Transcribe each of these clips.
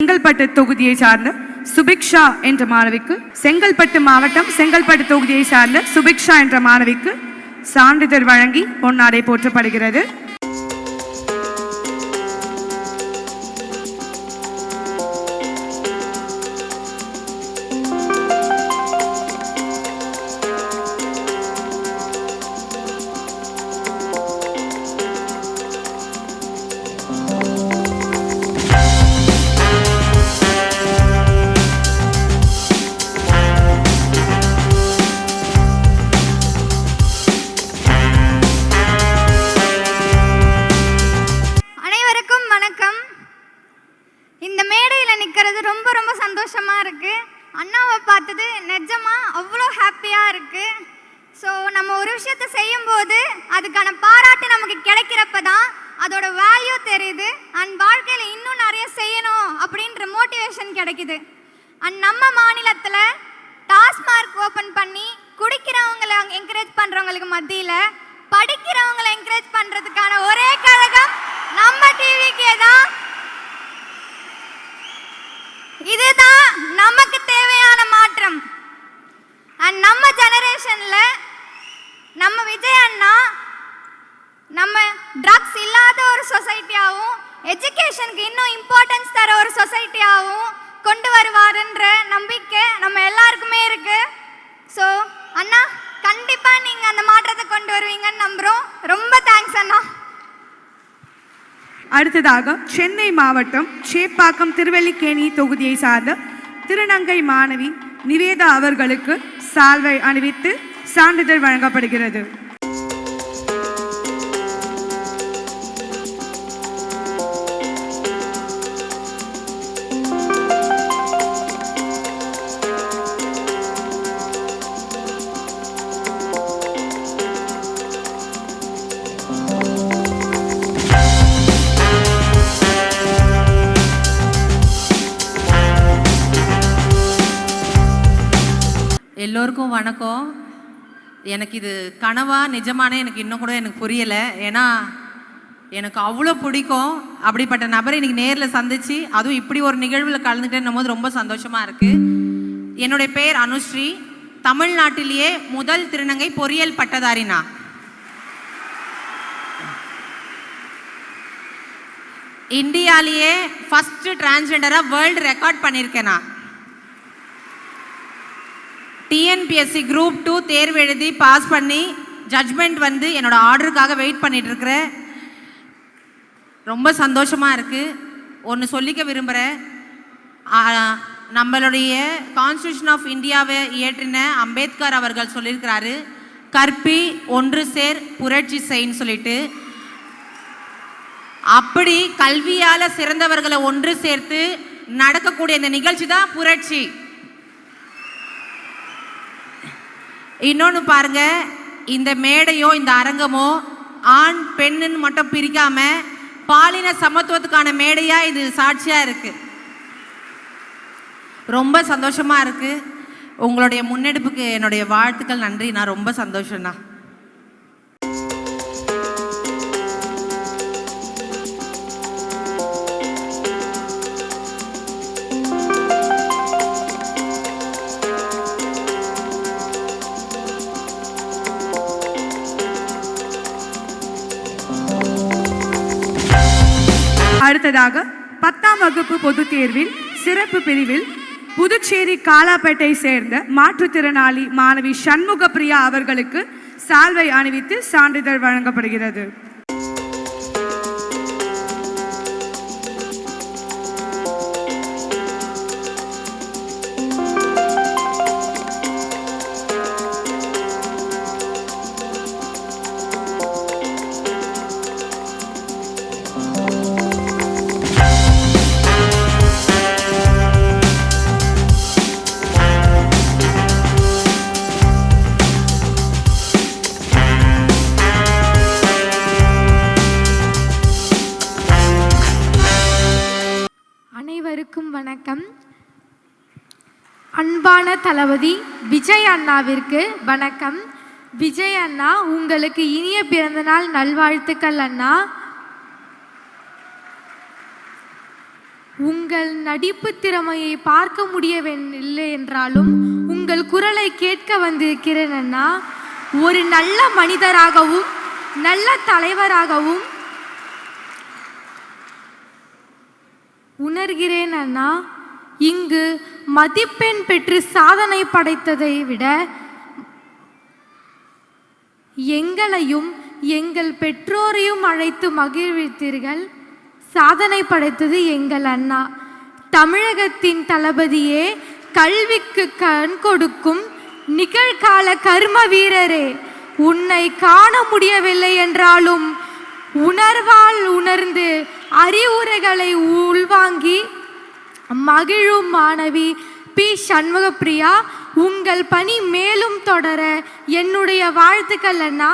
செங்கல்பட்டு தொகுதியை சார்ந்த சுபிக்ஷா என்ற மாணவிக்கு, செங்கல்பட்டு மாவட்டம் செங்கல்பட்டு தொகுதியை சார்ந்த சுபிக்ஷா என்ற மாணவிக்கு சான்றிதழ் வழங்கி பொன்னாடை போற்றப்படுகிறது. இந்த மேடையில் நிற்கிறது ரொம்ப ரொம்ப சந்தோஷமாக இருக்குது. அண்ணாவை பார்த்தது நிஜமா அவ்வளோ ஹாப்பியாக இருக்குது. ஸோ நம்ம ஒரு விஷயத்தை செய்யும்போது அதுக்கான பாராட்டு நமக்கு கிடைக்கிறப்ப தான் அதோட வேல்யூ தெரியுது. அண்ட் வாழ்க்கையில் இன்னும் நிறைய செய்யணும் அப்படின்ற மோட்டிவேஷன் கிடைக்குது. அண்ட் நம்ம மாநிலத்தில் டாஸ்மார்க் ஓப்பன் பண்ணி குடிக்கிறவங்களை என்கரேஜ் பண்ணுறவங்களுக்கு மத்தியில் படிக்கிறவங்களை என்கரேஜ் பண்ணுறதுக்கான ஒரே கழகம் நம்ம டிவிக்கே தான். இதுதான் நமக்கு தேவையான மாற்றம். அண்ட் நம்ம ஜெனரேஷன்ல நம்ம விஜய் அண்ணா நம்ம ட்ரக்ஸ் இல்லாத ஒரு சொசைட்டியாகவும் எஜுகேஷனுக்கு இன்னும் இம்பார்ட்டன்ஸ் தர ஒரு சொசைட்டியாகவும் கொண்டு வருவாருன்ற நம்பிக்கை நம்ம எல்லாருக்குமே இருக்கு. ஸோ அண்ணா கண்டிப்பா நீங்க அந்த மாற்றத்தை கொண்டு வருவீங்கன்னு நம்புறோம். ரொம்ப தேங்க்ஸ் அண்ணா. அடுத்ததாக சென்னை மாவட்டம் சேப்பாக்கம் திருவல்லிக்கேணி தொகுதியை சார்ந்த திருநங்கை மாணவி நிவேதா அவர்களுக்கு சால்வை அணிவித்து சான்றிதழ் வழங்கப்படுகிறது. எல்லோருக்கும் வணக்கம். எனக்கு இது கனவா நிஜமானே எனக்கு இன்னும் கூட எனக்கு புரியலை. ஏன்னா எனக்கு அவ்வளோ பிடிக்கும். அப்படிப்பட்ட நபரை இன்னைக்கு நேரில் சந்திச்சு அதுவும் இப்படி ஒரு நிகழ்வில் கலந்துட்டேன்னும் போது ரொம்ப சந்தோஷமாக இருக்குது. என்னுடைய பேர் அனுஸ்ரீ. தமிழ்நாட்டிலேயே முதல் திருநங்கை பொறியியல் பட்டதாரினா. இந்தியாலேயே ஃபஸ்ட்டு டிரான்ஸ்ஜெண்டராக வேர்ல்டு ரெக்கார்ட் பண்ணியிருக்கேன். நான் டிஎன்பிஎஸ்சி குரூப் 2 தேர்வு எழுதி பாஸ் பண்ணி ஜட்ஜ்மெண்ட் வந்து என்னோட ஆர்டருக்காக வெயிட் பண்ணிட்டு இருக்கிறேன். ரொம்ப சந்தோஷமாக இருக்குது. ஒன்று சொல்லிக்க விரும்புகிறேன். நம்மளுடைய கான்ஸ்டியூஷன் ஆஃப் இந்தியாவை இயற்றின அம்பேத்கர் அவர்கள் சொல்லியிருக்கிறாரு, கற்பி ஒன்று சேர் புரட்சி செய்ன்னு சொல்லிட்டு. அப்படி கல்வியால் சிறந்தவர்களை ஒன்று சேர்த்து நடக்கக்கூடிய இந்த நிகழ்ச்சி தான் புரட்சி. இன்னொன்று பாருங்க, இந்த மேடையோ இந்த அரங்கமோ ஆண் பெண்ணுன்னு மட்டும் பிரிக்காம பாலின சமத்துவத்துக்கான மேடையா இது சாட்சியா இருக்கு. ரொம்ப சந்தோஷமா இருக்கு. உங்களுடைய முன்னெடுப்புக்கு என்னுடைய வாழ்த்துக்கள். நன்றி. நான் ரொம்ப சந்தோஷம்ண்ணா. அடுத்ததாக 10ஆம் வகுப்பு பொதுத் தேர்வில் சிறப்பு பிரிவில் புதுச்சேரி காலாப்பேட்டை சேர்ந்த மாற்றுத்திறனாளி மாணவி சண்முக பிரியா அவர்களுக்கு சால்வை அணிவித்து சான்றிதழ் வழங்கப்படுகிறது. வணக்கம். அன்பான தளபதி விஜய் அண்ணாவிற்கு வணக்கம். விஜய் அண்ணா, உங்களுக்கு இனிய பிறந்தநாள் நல்வாழ்த்துக்கள் அண்ணா. உங்கள் நடிப்பு திறமையை பார்க்க முடியவில்லை என்றாலும் உங்கள் குரலை கேட்க வந்திருக்கிறேன் அண்ணா. ஒரு நல்ல மனிதராகவும் நல்ல தலைவராகவும் உணர்கிறேன் அண்ணா. இங்கு மதிப்பெண் பெற்று சாதனை படைத்ததை விட எங்களையும் எங்கள் பெற்றோரையும் அழைத்து மகிழ்வித்தீர்கள். சாதனை படைத்தது எங்கள் அண்ணா. தமிழகத்தின் தளபதியே, கல்விக்கு கண் கொடுக்கும் நிகழ்கால கர்ம வீரரே, உன்னை காண முடியவில்லை என்றாலும் உணர்வால் உணர்ந்து அறிவுரைகளை உள்வாங்கி மகிழும் மாணவி பி. சண்முகப்பிரியா, உங்கள் பணி மேலும் தொடர என்னுடைய வாழ்த்துக்கள் அண்ணா.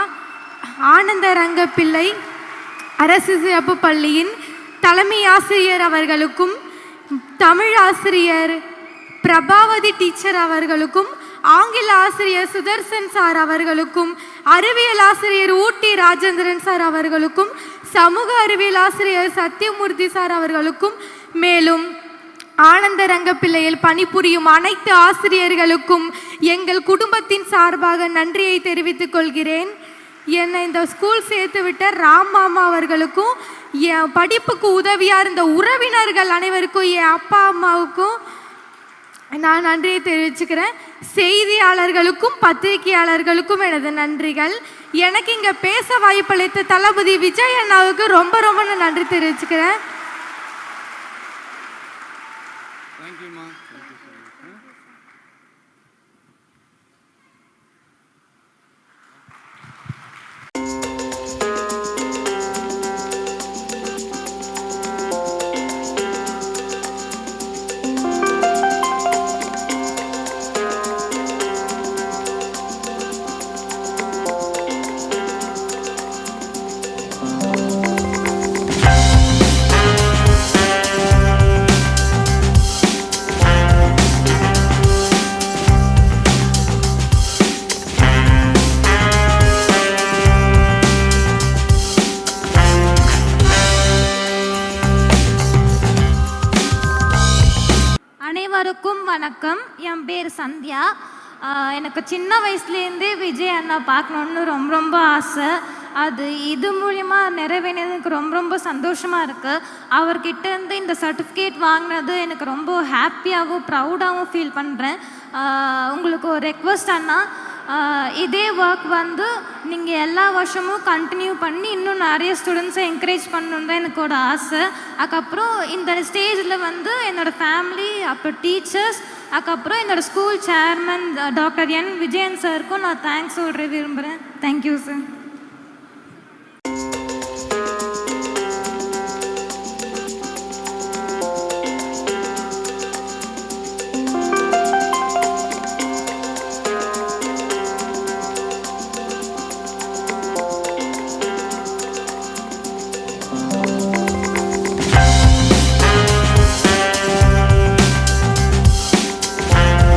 ஆனந்த ரங்கப்பிள்ளை அரசு சிறப்பு பள்ளியின் தலைமை ஆசிரியர் அவர்களுக்கும், தமிழ் ஆசிரியர் பிரபாவதி டீச்சர் அவர்களுக்கும், ஆங்கில ஆசிரியர் சுதர்சன் சார் அவர்களுக்கும், அறிவியல் ஆசிரியர் ஊட்டி ராஜேந்திரன் சார் அவர்களுக்கும், சமூக அறிவியல் ஆசிரியர் சத்தியமூர்த்தி சார் அவர்களுக்கும், மேலும் ஆனந்த ரங்கப்பிள்ளையில் பணிபுரியும் அனைத்து ஆசிரியர்களுக்கும் எங்கள் குடும்பத்தின் சார்பாக நன்றியை தெரிவித்துக் கொள்கிறேன். என்னை இந்த ஸ்கூல் சேர்த்து விட்ட ராம் மாமா அவர்களுக்கும், என் படிப்புக்கு உதவியாக இருந்த உறவினர்கள் அனைவருக்கும், என் அப்பா அம்மாவுக்கும் நான் நன்றியை தெரிவிச்சுக்கிறேன். செய்தியாளர்களுக்கும் பத்திரிகையாளர்களுக்கும் எனது நன்றிகள். எனக்கு இங்கே பேச வாய்ப்பளித்த தளபதி விஜய் அண்ணாவுக்கு ரொம்ப ரொம்ப நான் நன்றி தெரிவிச்சுக்கிறேன். அனைவருக்கும் வணக்கம். என் பேர் சந்தியா. எனக்கு சின்ன வயசுலேருந்தே விஜய் அண்ணா பார்க்கணுன்னு ரொம்ப ரொம்ப ஆசை. அது இது மூலிமா நிறைவேறினது எனக்கு ரொம்ப ரொம்ப சந்தோஷமாக இருக்குது. அவர்கிட்டேருந்து இந்த சர்டிஃபிகேட் வாங்கினது எனக்கு ரொம்ப ஹாப்பியாகவும் ப்ரௌடாகவும் ஃபீல் பண்ணுறேன். உங்களுக்கு ஒரு ரெக்வஸ்ட் அண்ணா, இதே ஒர்க் வந்து நீங்கள் எல்லா வருஷமும் கண்டினியூ பண்ணி இன்னும் நிறைய ஸ்டூடெண்ட்ஸை என்கரேஜ் பண்ணணுன்னு தான் எனக்கு ஒரு ஆசை. அதுக்கப்புறம் இந்த ஸ்டேஜில் வந்து என்னோடய ஃபேமிலி, அப்புறம் டீச்சர்ஸ், அதுக்கப்புறம் என்னோடய ஸ்கூல் சேர்மன் டாக்டர் என் விஜயன் சாருக்கும் நான் தேங்க்ஸ் சொல்ல விரும்புகிறேன். Thank you sir.